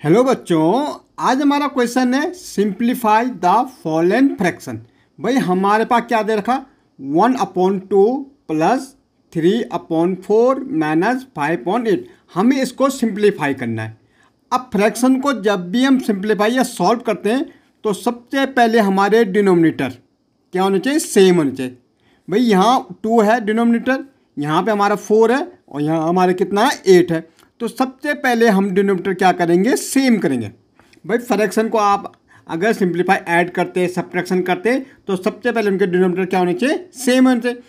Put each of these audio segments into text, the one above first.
Hello बच्चों, आज हमारा क्वेश्चन है सिंप्लीफाई द फॉलोइंग फ्रैक्शन। भाई हमारे पास क्या दे रखा 1/2 प्लस 3/4 माइनस 5/8। हमें इसको सिंप्लीफाई करना है। अब फ्रैक्शन को जब भी हम सिंप्लीफाई या सॉल्व करते हैं तो सबसे पहले हमारे डिनोमिनेटर क्या होने चाहिए, सेम होने चाहिए। भाई यहाँ 2 है डिनोमिनेटर, यहाँ पे हमारा 4 है और यहाँ हमारा कितना है 8 है। तो सबसे पहले हम डिनोमिनेटर क्या करेंगे, सेम करेंगे। भाई फ्रैक्शन को आप अगर सिंप्लीफाई ऐड करते सब्ट्रैक्शन करते तो सबसे पहले उनके डिनोमिनेटर क्या होने चाहिए, सेम होने चाहिए।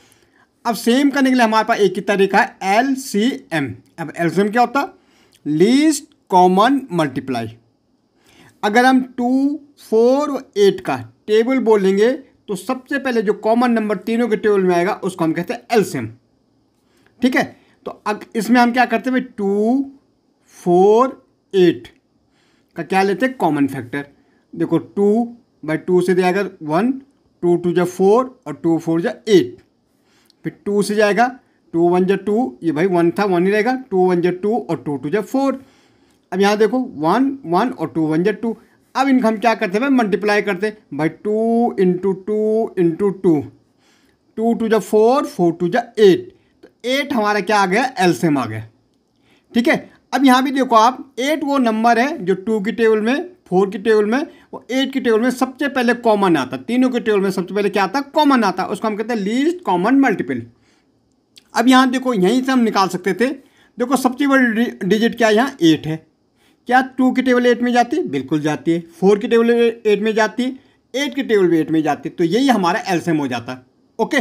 अब सेम करने के लिए हमारे पास एक ही तरीका है, LCM। अब LCM क्या होता है, लीस्ट कॉमन मल्टीप्लाई। अगर हम 2, 4 और 8 का टेबल बोलेंगे तो सबसे पहले जो कॉमन नंबर तीनों के टेबल में आएगा उसको हम कहते हैं LCM। ठीक है, तो अब इसमें हम क्या करते हैं भाई 2, 4, 8 का क्या लेते हैं, कॉमन फैक्टर। देखो 2/2 से जाएगा 1, 2 2 जा 4 और 2 4 जा 8। फिर 2 से जाएगा 2 1 जा 2, ये भाई 1 था 1 ही रहेगा, 2 1 जा 2 और 2 2 जा 4। अब यहाँ देखो 1 1 और 2 1 जा 2। अब इनको हम क्या करते हैं भाई, मल्टीप्लाई करते हैं भाई 2 इंटू 2 इंटू 2, 2 2 जा 4, 4 2 जा 8। 8 हमारा क्या आ गया, LCM आ गया। ठीक है, अब यहाँ भी देखो आप 8 वो नंबर है जो 2 की टेबल में, 4 की टेबल में और 8 की टेबल में सबसे पहले कॉमन आता। तीनों की टेबल में सबसे पहले क्या आता, कॉमन आता। उसको हम कहते हैं लीस्ट कॉमन मल्टीपल। अब यहाँ देखो यहीं से हम निकाल सकते थे। देखो सबसे बड़ी डिजिट क्या है, यहाँ 8 है। क्या 2 की टेबल 8 में जाती है, बिल्कुल जाती है। 4 की टेबल 8 में जाती है, 8 की टेबल भी 8 में जाती है। तो यही हमारा LCM हो जाता है। ओके,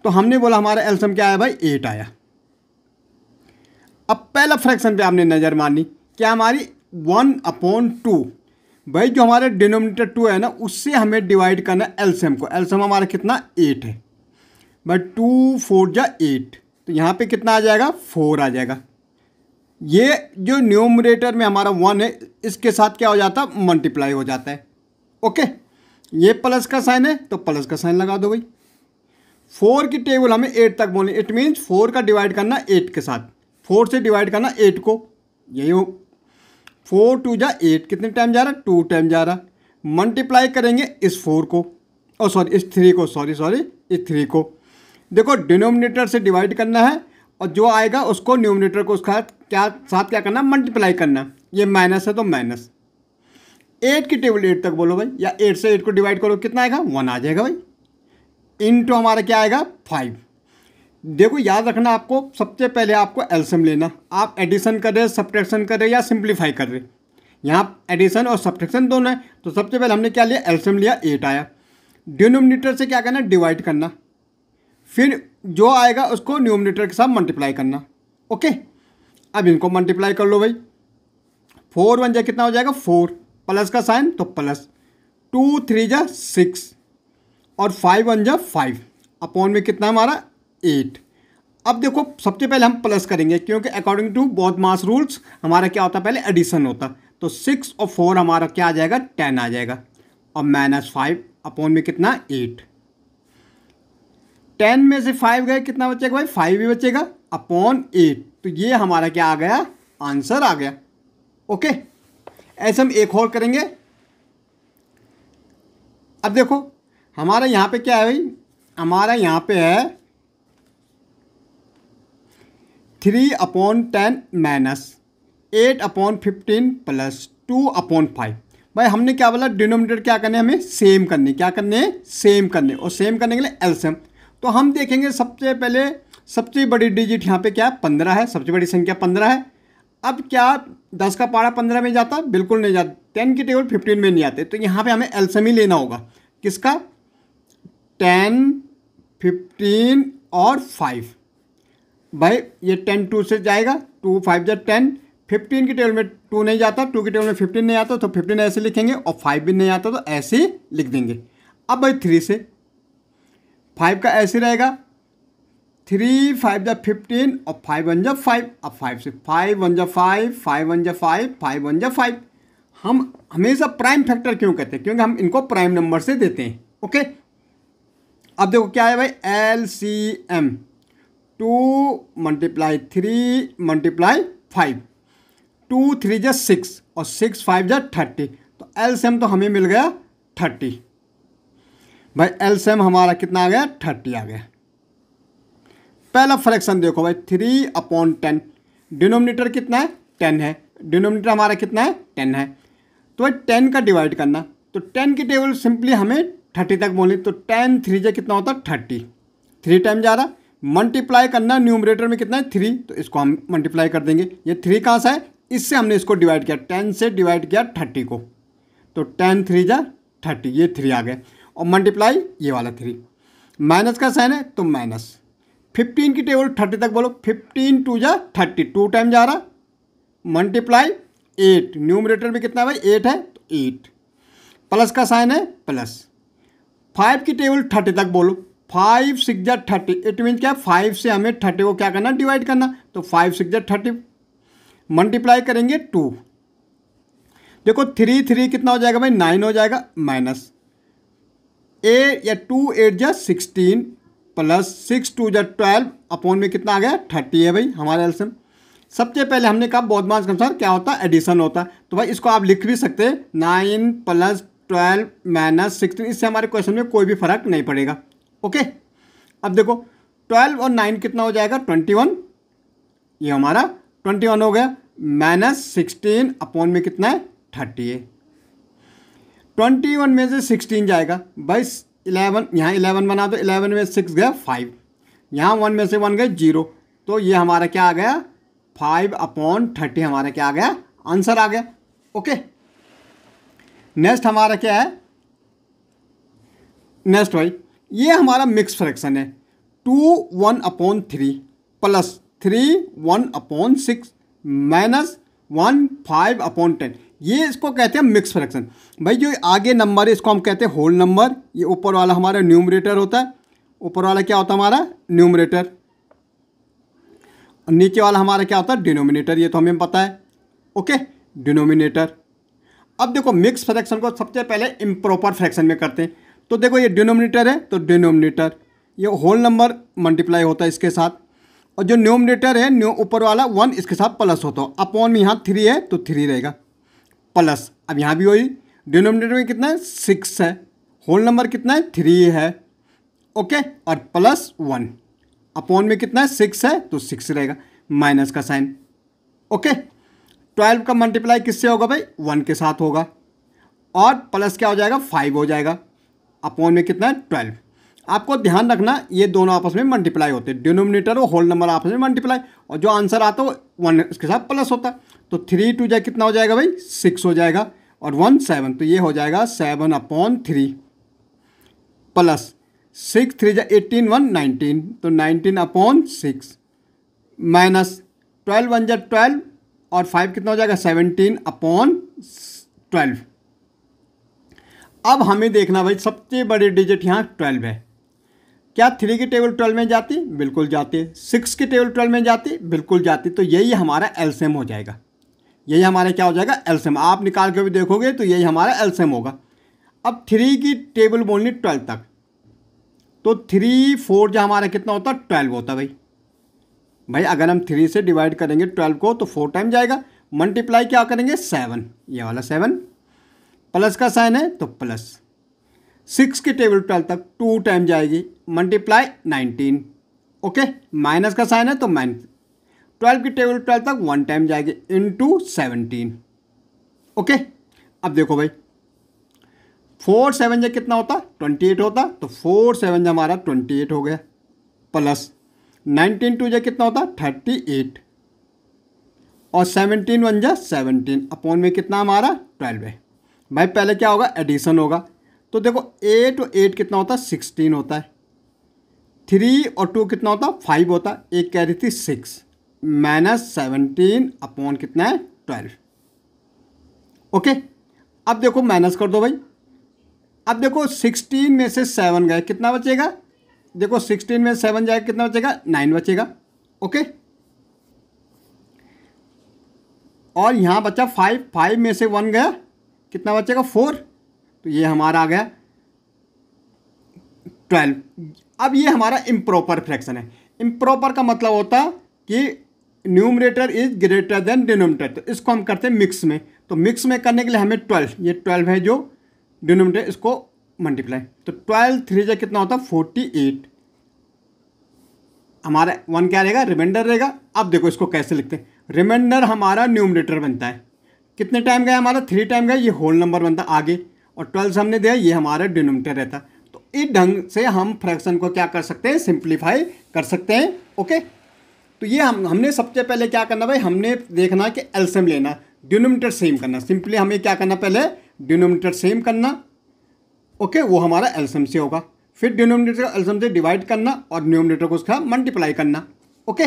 तो हमने बोला हमारा LCM क्या आया भाई, 8 आया। अब पहला फ्रैक्शन पे आपने नज़र मारनी, क्या हमारी 1/2। भाई जो हमारे डिनोमिनेटर 2 है ना, उससे हमें डिवाइड करना है LCM को। LCM हमारा कितना 8 है। भाई 2 4 जा 8, तो यहाँ पे कितना आ जाएगा, 4 आ जाएगा। ये जो न्यूमरेटर में हमारा 1 है, इसके साथ क्या हो जाता है, मल्टीप्लाई हो जाता है। ओके, ये प्लस का साइन है तो प्लस का साइन लगा दो भाई। 4 की टेबल हमें 8 तक बोलनी, इट मीन्स 4 का डिवाइड करना 8 के साथ, 4 से डिवाइड करना 8 को। यही हो 4 2 जा 8, कितने टाइम जा रहा है, 2 टाइम जा रहा। मल्टीप्लाई करेंगे इस 4 को, और सॉरी इस 3 को, सॉरी इस 3 को। देखो डिनोमिनेटर से डिवाइड करना है और जो आएगा उसको न्यूमरेटर को उसका साथ क्या करना, मल्टीप्लाई करना। ये माइनस है तो माइनस। 8 की टेबल 8 तक बोलो भाई, या 8 से 8 को डिवाइड करो, कितना आएगा, 1 आ जाएगा भाई। इनटू हमारा क्या आएगा, 5। देखो याद रखना, आपको सबसे पहले आपको LCM लेना। आप एडिशन कर रहे, सब्ट्रैक्शन कर रहे या सिंप्लीफाई कर रहे, यहाँ एडिशन और सब्ट्रैक्शन दोनों है। तो सबसे पहले हमने क्या लिया, LCM लिया, 8 आया। डिनोमिनेटर से क्या करना, डिवाइड करना, फिर जो आएगा उसको न्यूमरेटर के साथ मल्टीप्लाई करना। ओके, अब इनको मल्टीप्लाई कर लो भाई। 4 1 जा कितना हो जाएगा, 4, प्लस का साइन तो प्लस, 2 3 जा 6 और 5 1 जा 5, अपॉन में कितना हमारा 8। अब देखो सबसे पहले हम प्लस करेंगे, क्योंकि according to both mass rules हमारा क्या होता है, पहले एडिशन होता। तो 6 और 4 हमारा क्या आ जाएगा, 10 आ जाएगा। और माइनस 5 अपॉन में कितना 8। 10 में से 5 गए, कितना बचेगा भाई, 5 ही बचेगा, अपॉन 8। तो ये हमारा क्या आ गया, आंसर आ गया। ओके, ऐसे हम एक और करेंगे। अब देखो हमारा यहाँ पे क्या है भाई, हमारा यहाँ पे है 3/10 माइनस 8/15 प्लस 2/5। भाई हमने क्या बोला, डिनोमिनेटर क्या करने, हमें सेम करने। क्या करने, सेम करने। और सेम करने के लिए LCM। तो हम देखेंगे सबसे पहले सबसे बड़ी डिजिट यहाँ पे क्या है, 15 है। सबसे बड़ी संख्या 15 है। अब क्या 10 का पारा 15 में जाता, बिल्कुल नहीं जाता। 10 की टेबल 15 में नहीं आते। तो यहाँ पे हमें LCM ही लेना होगा, किसका, 10 15 और 5। भाई ये 10 2 से जाएगा, 2 5 जा 10। 15 की टेबल में 2 नहीं जाता, 2 की टेबल में 15 नहीं आता, तो 15 ऐसे लिखेंगे, और 5 भी नहीं आता तो ऐसे ही लिख देंगे। अब भाई 3 से 5 का ऐसे रहेगा, 3 5 जा 15 और 5 1 जा 5। अब 5 से 5 1 जा 5, 5 1 जा 5, 5 1 जा 5। हम हमेशा प्राइम फैक्टर क्यों कहते हैं, क्योंकि हम इनको प्राइम नंबर से देते हैं। ओके, अब देखो क्या है भाई, LCM 2 × 3 × 5। 2 3 जा 6 और 6 5 जा 30, तो एलसीएम तो हमें मिल गया 30। भाई एलसीएम हमारा कितना आ गया, 30 आ गया। पहला फ्रैक्शन देखो भाई, 3/10, डिनोमिनेटर कितना है, 10 है, डिनोमिनेटर हमारा कितना है, 10 है। तो भाई 10 का डिवाइड करना, तो 10 की टेबल सिंपली हमें 30 तक बोलनी, तो 10 3 जा कितना होता है 30, 3 टाइम जा रहा। मल्टीप्लाई करना, न्यूमरेटर में कितना है 3, तो इसको हम मल्टीप्लाई कर देंगे। ये 3 कहाँ से है, इससे हमने इसको डिवाइड किया, 10 से डिवाइड किया 30 को, तो 10 3 जा 30, ये 3 आ गए। और मल्टीप्लाई ये वाला 3, माइनस का साइन है तो माइनस। 15 की टेबल 30 तक बोलो, 15 2 जा 30, 2 टाइम जा रहा, मल्टीप्लाई 8, न्यूमरेटर में कितना है भाई 8 है, तो 8, प्लस का साइन है प्लस। 5 की टेबल 30 तक बोलो, 5 6 जा 30, इट मीन्स क्या, 5 से हमें 30 को क्या करना, डिवाइड करना, तो 5 6 जा 30, मल्टीप्लाई करेंगे 2। देखो 3 3 कितना हो जाएगा भाई 9 हो जाएगा, माइनस 8 या 2 8 जा 16 प्लस 6 2 जा 12 अपॉन में कितना आ गया 30 है भाई हमारा एलसीएम। सबसे पहले हमने कहा बौद्धमास के अनुसार क्या होता है, एडिशन होता है, तो भाई इसको आप लिख भी सकते हैं 9 प्लस 12 माइनस 16, इससे हमारे क्वेश्चन में कोई भी फर्क नहीं पड़ेगा। ओके, अब देखो 12 और 9 कितना हो जाएगा 21, ये हमारा 21 हो गया, माइनस 16 अपॉन में कितना है 30 है। 21 में से 16 जाएगा भाई 11, यहाँ 11 बना दो, 11 में 6 गया 5, यहाँ 1 में से 1 गए 0, तो ये हमारा क्या आ गया 5/30 हमारा क्या आ गया, आंसर आ गया। ओके, नेक्स्ट हमारा क्या है, नेक्स्ट भाई ये हमारा मिक्स फ्रैक्शन है, 2 1/3 प्लस 3 1/6 माइनस 1 5/10, ये इसको कहते हैं मिक्स फ्रैक्शन। भाई जो आगे नंबर है इसको हम कहते हैं होल नंबर, ये ऊपर वाला हमारा न्यूमरेटर होता है, ऊपर वाला क्या होता है हमारा न्यूमरेटर, और नीचे वाला हमारा क्या होता है डिनोमिनेटर, ये तो हमें पता है। Okay, denominator. अब देखो मिक्स फ्रैक्शन को सबसे पहले इम्प्रॉपर फ्रैक्शन में करते हैं, तो देखो ये डिनोमिनेटर है, तो डिनोमिनेटर ये होल नंबर मल्टीप्लाई होता है इसके साथ, और जो न्यूमरेटर है ऊपर वाला 1 इसके साथ प्लस होता है, अपॉन में यहाँ 3 है तो 3 रहेगा प्लस। अब यहाँ भी वही, डिनोमिनेटर में कितना है 6 है, होल नंबर कितना है 3 है, ओके, और प्लस 1, अपॉन में कितना है 6 है तो 6 रहेगा, माइनस का साइन। ओके, 12 का मल्टीप्लाई किससे होगा भाई 1 के साथ होगा, और प्लस क्या हो जाएगा 5 हो जाएगा, अपॉन में कितना है 12। आपको ध्यान रखना ये दोनों आपस में मल्टीप्लाई होते हैं, डिनोमिनेटर और होल नंबर आपस में मल्टीप्लाई, और जो आंसर आता है 1 इसके साथ प्लस होता है, तो 3 2 जा कितना हो जाएगा भाई 6 हो जाएगा, और 1 7, तो ये हो जाएगा 7/3 प्लस 6 3 जा 18 1 19, तो 19/6 माइनस 12 1 जा 12 और 5 कितना हो जाएगा 17/12। अब हमें देखना भाई सबसे बड़ी डिजिट यहाँ 12 है, क्या 3 की टेबल 12 में जाती, बिल्कुल जाती है, 6 की टेबल 12 में जाती, बिल्कुल जाती, तो यही हमारा एलसीएम हो जाएगा, यही हमारा क्या हो जाएगा एलसीएम। आप निकाल के भी देखोगे तो यही हमारा एलसीएम होगा। अब 3 की टेबल बोलनी 12 तक, तो 3 4 जो हमारा कितना होता है 12 होता है भाई अगर हम 3 से डिवाइड करेंगे 12 को तो 4 टाइम जाएगा, मल्टीप्लाई क्या करेंगे 7, ये वाला 7, प्लस का साइन है तो प्लस। 6 की टेबल 12 तक 2 टाइम जाएगी, मल्टीप्लाई 19, ओके, माइनस का साइन है तो माइनस। 12 की टेबल 12 तक 1 टाइम जाएगी, इंटू 17, ओके। अब देखो भाई 4 7 जा कितना होता 28 होता, तो 4 7 जा हमारा 28 हो गया, प्लस 19 2 जा कितना होता 38, और 17 1 जा 17, अपॉन में कितना हमारा 12 है। भाई पहले क्या होगा एडिशन होगा, तो देखो 8 और 8 कितना होता 16 होता है, 3 और 2 कितना होता 5 होता, एक कह रही थी 6, माइनस 17 अपॉन कितना है 12, ओके। अब देखो माइनस कर दो भाई, अब देखो 16 में से 7 गए कितना बचेगा, देखो 16 में 7 जाएगा कितना बचेगा 9 बचेगा, ओके। और यहाँ बचा 5, 5 में से 1 गया कितना बचेगा 4, तो ये हमारा आ गया 12। अब ये हमारा इम्प्रॉपर फ्रैक्शन है। इम्प्रॉपर का मतलब होता है कि numerator is greater than denominator, तो इसको हम करते हैं मिक्स में। तो मिक्स में करने के लिए हमें 12, ये 12 है जो डिनोमिनेटर, इसको मल्टीप्लाई, तो 12 3 से कितना होता है 48, हमारा 1 क्या रहेगा रिमाइंडर रहेगा। अब देखो इसको कैसे लिखते हैं, रिमाइंडर हमारा न्यूमरेटर बनता है, कितने टाइम गया हमारा 3 टाइम गया, ये होल नंबर बनता आगे, और 12 हमने दिया, ये हमारा डिनोमिनेटर रहता। तो इस ढंग से हम फ्रैक्शन को क्या कर सकते हैं, सिंप्लीफाई कर सकते हैं। ओके, तो ये हमने सबसे पहले क्या करना भाई, हमने देखना कि एलसीएम लेना, डिनोमिनेटर सेम करना। सिंपली हमें क्या करना, पहले डिनोमिनेटर सेम करना, ओके, वो हमारा एलसीएम से होगा। फिर डिनोमिनेटर को एलसीएम से डिवाइड करना और न्यूमरेटर को उसका मल्टीप्लाई करना। ओके।